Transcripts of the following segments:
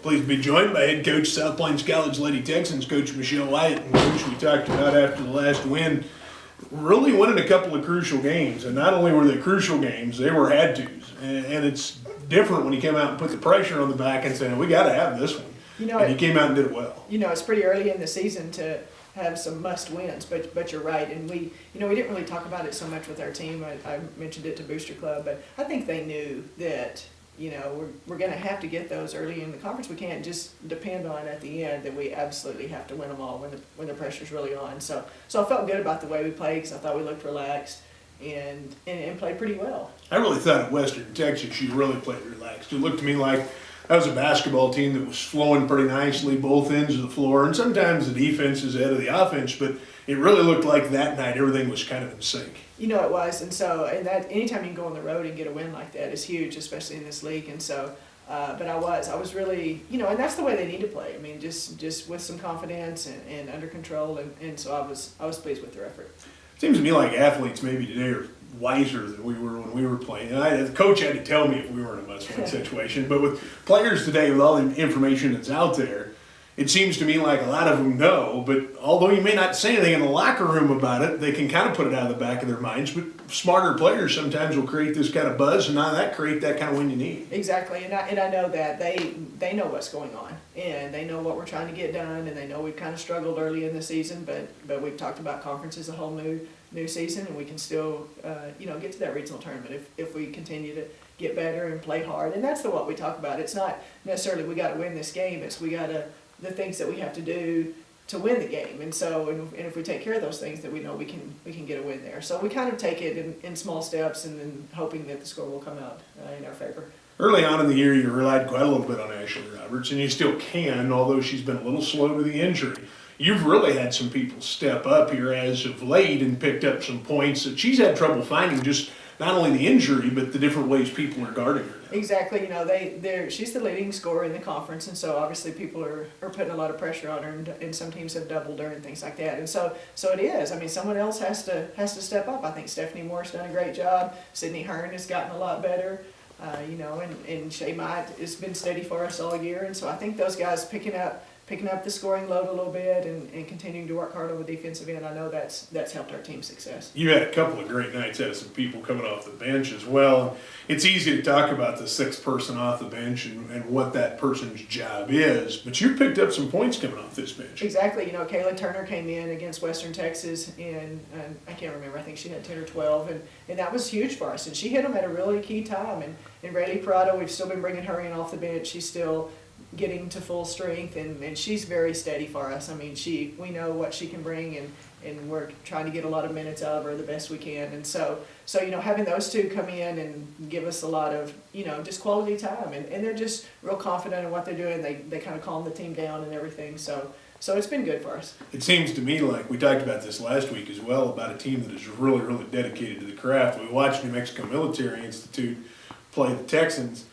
Pleased to be joined by head coach South Plains College Lady Texans, Coach Michelle Wyatt. And Coach, we talked about after the last win, really winning a couple of crucial games. And not only were they crucial games, they were had-tos. And it's different when you come out and put the pressure on the back and saying, we got to have this one. And you came out and did it well. It's pretty early in the season to have some must wins, but you're right. And we didn't really talk about it so much with our team. I mentioned it to Booster Club, but I think they knew that we're going to have to get those early in the conference. We can't just depend on at the end that we absolutely have to win them all when the pressure's really on. So I felt good about the way we played because I thought we looked relaxed and played pretty well. I really thought at Western Texas you really played relaxed. It looked to me like that was a basketball team that was flowing pretty nicely, both ends of the floor, and sometimes the defense is ahead of the offense, but it really looked like that night everything was kind of in sync. It was, and that anytime you can go on the road and get a win like that is huge, especially in this league. And so, but I was really, and that's the way they need to play. I mean, just with some confidence and under control, and so I was pleased with their effort. It seems to me like athletes maybe today are wiser than we were when we were playing. And the coach had to tell me if we were in a must-win situation. But with players today, with all the information that's out there, it seems to me like a lot of them know. But although you may not say anything in the locker room about it, they can kind of put it out of the back of their minds. But smarter players sometimes will create this kind of buzz, and now that create that kind of win you need. Exactly, and I know that they know what's going on, and they know what we're trying to get done, and they know we've kind of struggled early in the season, but we've talked about conference as a whole new season, and we can still get to that regional tournament if we continue to get better and play hard. And that's what we talk about. It's not necessarily we got to win this game. It's the things that we have to do to win the game. And so and if we take care of those things, that we know we can get a win there. So we kind of take it in small steps, and then hoping that the score will come out in our favor. Early on in the year, you relied quite a little bit on Ashley Roberts, and you still can, although she's been a little slow to the injury. You've really had some people step up here as of late and picked up some points that she's had trouble finding, just not only the injury, but the different ways people are guarding her now. Exactly. She's the leading scorer in the conference, and so obviously people are putting a lot of pressure on her, and some teams have doubled her and things like that. And so it is. I mean, someone else has to step up. I think Stephanie Moore's done a great job. Sydney Hearn has gotten a lot better. And Shay Mott has been steady for us all year, and so I think those guys picking up the scoring load a little bit and continuing to work hard on the defensive end, I know that's helped our team's success. You had a couple of great nights out of some people coming off the bench as well. It's easy to talk about the sixth person off the bench and what that person's job is, but you picked up some points coming off this bench. Exactly. Kayla Turner came in against Western Texas, and I can't remember, I think she had 10 or 12, and that was huge for us. And she hit them at a really key time. And Rayleigh Parado, we've still been bringing her in off the bench. She's still getting to full strength, and she's very steady for us. I mean, we know what she can bring, and we're trying to get a lot of minutes out of her the best we can. And so having those two come in and give us a lot of just quality time, and they're just real confident in what they're doing. They kind of calm the team down and everything. So it's been good for us. It seems to me like we talked about this last week as well, about a team that is really, really dedicated to the craft. We watched New Mexico Military Institute play the Texans,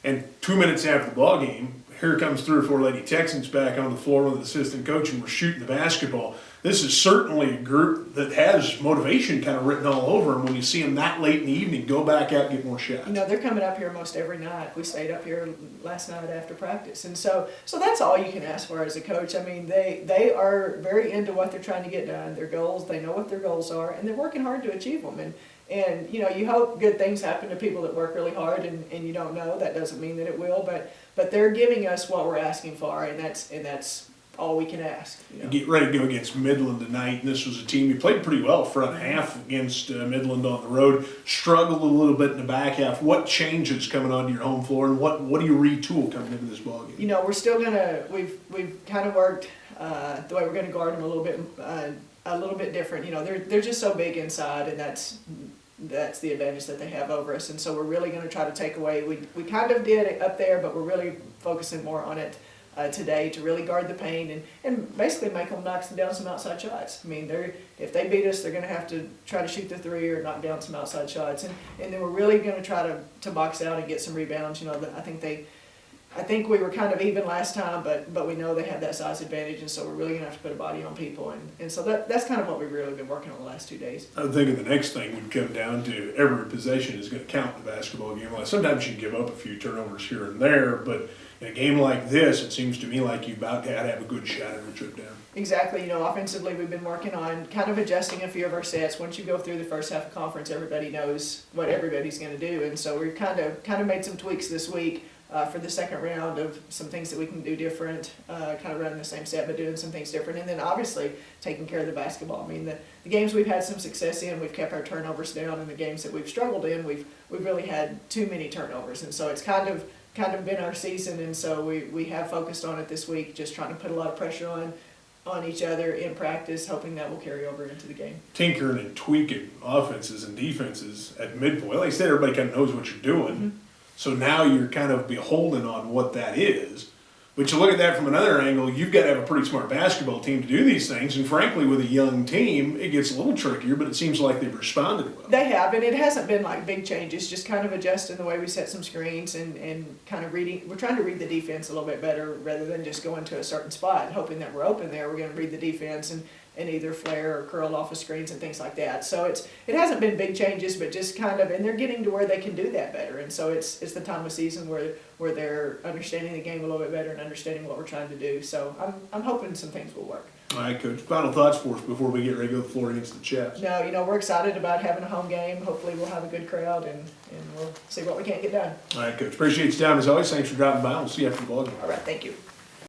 and 2 minutes after the ball game, here comes 3 or 4 Lady Texans back on the floor with an assistant coach, and we're shooting the basketball. This is certainly a group that has motivation kind of written all over them. When you see them that late in the evening, go back out and get more shots. They're coming up here most every night. We stayed up here last night after practice. And so that's all you can ask for as a coach. I mean, they are very into what they're trying to get done, their goals. They know what their goals are, and they're working hard to achieve them. And you hope good things happen to people that work really hard, and you don't know. That doesn't mean that it will, but they're giving us what we're asking for, and that's all we can ask. You get ready to go against Midland tonight, and this was a team you played pretty well front half against Midland on the road. Struggled a little bit in the back half. What changes coming onto your home floor, and what do you retool coming into this ballgame? We're still we've kind of worked the way we're gonna guard them a little bit different. They're just so big inside, and that's the advantage that they have over us. And so we're really going to try to take away. We kind of did it up there, but we're really focusing more on it today to really guard the paint and basically make them knock down some outside shots. I mean, if they beat us, they're going to have to try to shoot the three or knock down some outside shots. And then we're really going to try to box out and get some rebounds. I think we were kind of even last time, but we know they have that size advantage, and so we're really going to have to put a body on people. And so that's kind of what we've really been working on the last 2 days. I'm thinking the next thing would come down to every possession is going to count in the basketball game. Like sometimes you give up a few turnovers here and there, but in a game like this, it seems to me like you about to have a good shot at a trip down. Exactly. You know, offensively, we've been working on kind of adjusting a few of our sets. Once you go through the first half of conference, everybody knows what everybody's going to do, and so we've kind of made some tweaks this week for the second round of some things that we can do different, kind of running the same set but doing some things different, and then obviously taking care of the basketball. I mean, the games we've had some success in, we've kept our turnovers down, and the games that we've struggled in, we've really had too many turnovers, and so it's kind of been our season, and so we have focused on it this week, just trying to put a lot of pressure on each other in practice, hoping that will carry over into the game. Tinkering and tweaking offenses and defenses at midpoint. Like I said, everybody kind of knows what you're doing. Mm-hmm. So now you're kind of beholden on what that is. But you look at that from another angle, you've got to have a pretty smart basketball team to do these things. And frankly, with a young team, it gets a little trickier, but it seems like they've responded well. They have, and it hasn't been like big changes, just kind of adjusting the way we set some screens and kind of reading. We're trying to read the defense a little bit better rather than just going to a certain spot and hoping that we're open there. We're going to read the defense and either flare or curl off of screens and things like that. So it hasn't been big changes, but just kind of, and they're getting to where they can do that better. And so it's the time of season where they're understanding the game a little bit better and understanding what we're trying to do. So I'm hoping some things will work. All right, Coach. Final thoughts for us before we get ready to go to the floor against the Chaps. No, you know, we're excited about having a home game. Hopefully we'll have a good crowd and we'll see what we can't get done. All right, Coach. Appreciate your time as always. Thanks for dropping by. We'll see you after the ball game. All right, thank you.